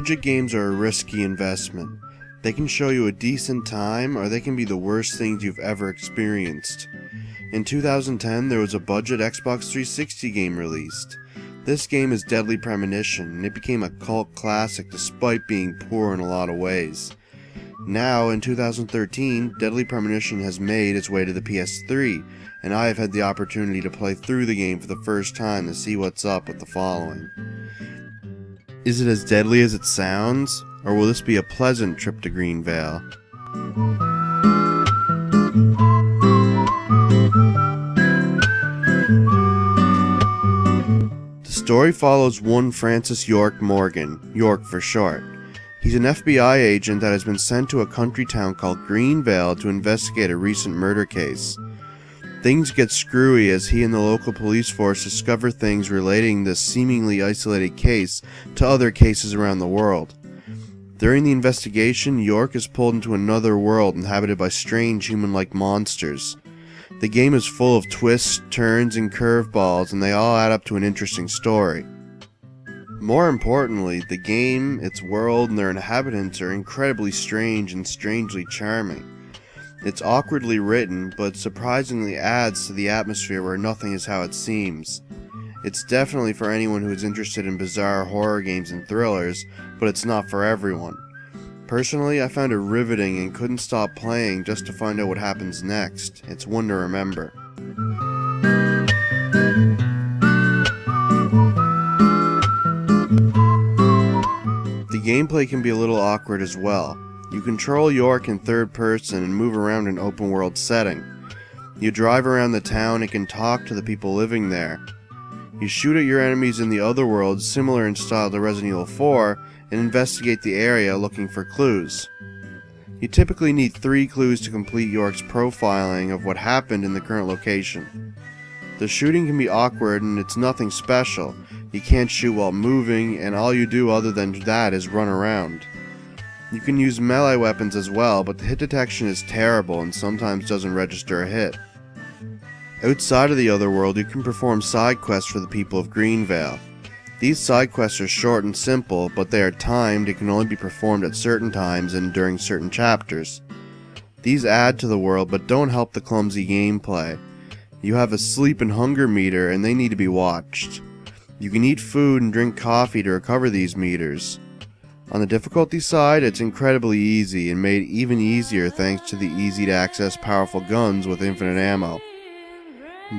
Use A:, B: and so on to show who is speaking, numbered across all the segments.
A: Budget games are a risky investment. They can show you a decent time, or they can be the worst things you've ever experienced. In 2010, there was a budget Xbox 360 game released. This game is Deadly Premonition, and it became a cult classic despite being poor in a lot of ways. Now, in 2013, Deadly Premonition has made its way to the PS3, and I have had the opportunity to play through the game for the first time to see what's up with the following. Is it as deadly as it sounds, or will this be a pleasant trip to Greenvale? The story follows one Francis York Morgan, York for short. He's an FBI agent that has been sent to a country town called Greenvale to investigate a recent murder case. Things get screwy as he and the local police force discover things relating this seemingly isolated case to other cases around the world. During the investigation, York is pulled into another world inhabited by strange human-like monsters. The game is full of twists, turns, and curveballs, and they all add up to an interesting story. More importantly, the game, its world, and their inhabitants are incredibly strange and strangely charming. It's awkwardly written, but surprisingly adds to the atmosphere where nothing is how it seems. It's definitely for anyone who is interested in bizarre horror games and thrillers, but it's not for everyone. Personally, I found it riveting and couldn't stop playing just to find out what happens next. It's one to remember. The gameplay can be a little awkward as well. You control York in third person and move around an open world setting. You drive around the town and can talk to the people living there. You shoot at your enemies in the other world, similar in style to Resident Evil 4, and investigate the area looking for clues. You typically need 3 clues to complete York's profiling of what happened in the current location. The shooting can be awkward and it's nothing special. You can't shoot while moving, and all you do other than that is run around. You can use melee weapons as well, but the hit detection is terrible and sometimes doesn't register a hit. Outside of the other world, you can perform side quests for the people of Greenvale. These side quests are short and simple, but they are timed and can only be performed at certain times and during certain chapters. These add to the world but don't help the clumsy gameplay. You have a sleep and hunger meter and they need to be watched. You can eat food and drink coffee to recover these meters. On the difficulty side, it's incredibly easy and made even easier thanks to the easy to access powerful guns with infinite ammo.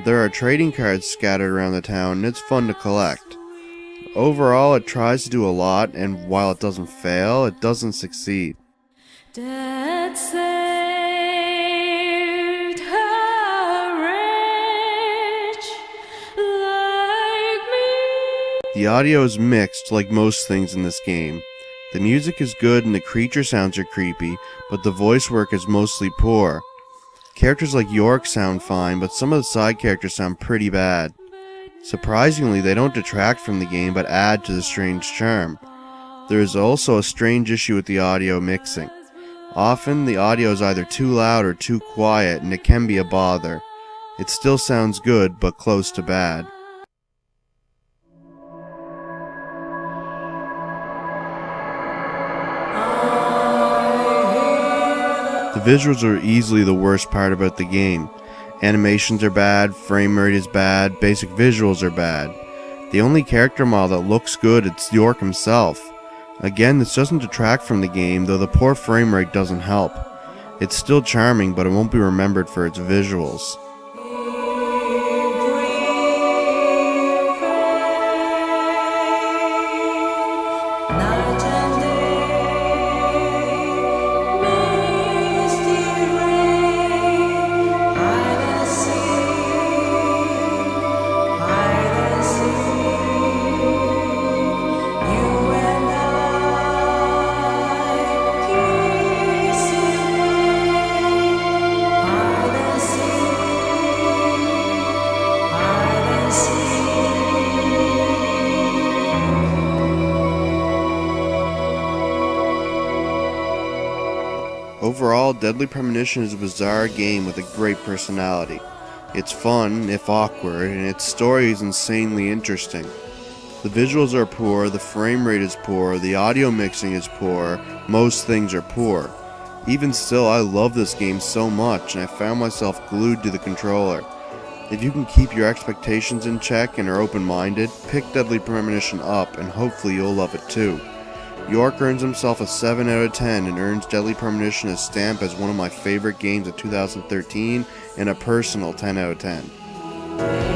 A: There are trading cards scattered around the town and it's fun to collect. Overall, it tries to do a lot, and while it doesn't fail, it doesn't succeed.
B: Dad saved her rich like me.
A: The audio is mixed like most things in this game. The music is good and the creature sounds are creepy, but the voice work is mostly poor. Characters like York sound fine, but some of the side characters sound pretty bad. Surprisingly, they don't detract from the game but add to the strange charm. There is also a strange issue with the audio mixing. Often, the audio is either too loud or too quiet, and it can be a bother. It still sounds good, but close to bad. The visuals are easily the worst part about the game. Animations are bad, frame rate is bad, basic visuals are bad. The only character model that looks good is York himself. Again, this doesn't detract from the game, though the poor frame rate doesn't help. It's still charming, but it won't be remembered for its visuals. Overall, Deadly Premonition is a bizarre game with a great personality. It's fun, if awkward, and its story is insanely interesting. The visuals are poor, the frame rate is poor, the audio mixing is poor, most things are poor. Even still, I love this game so much, and I found myself glued to the controller. If you can keep your expectations in check and are open-minded, pick Deadly Premonition up, and hopefully you'll love it too. York earns himself a 7 out of 10 and earns Deadly Premonition a stamp as one of my favorite games of 2013 and a personal 10 out of 10.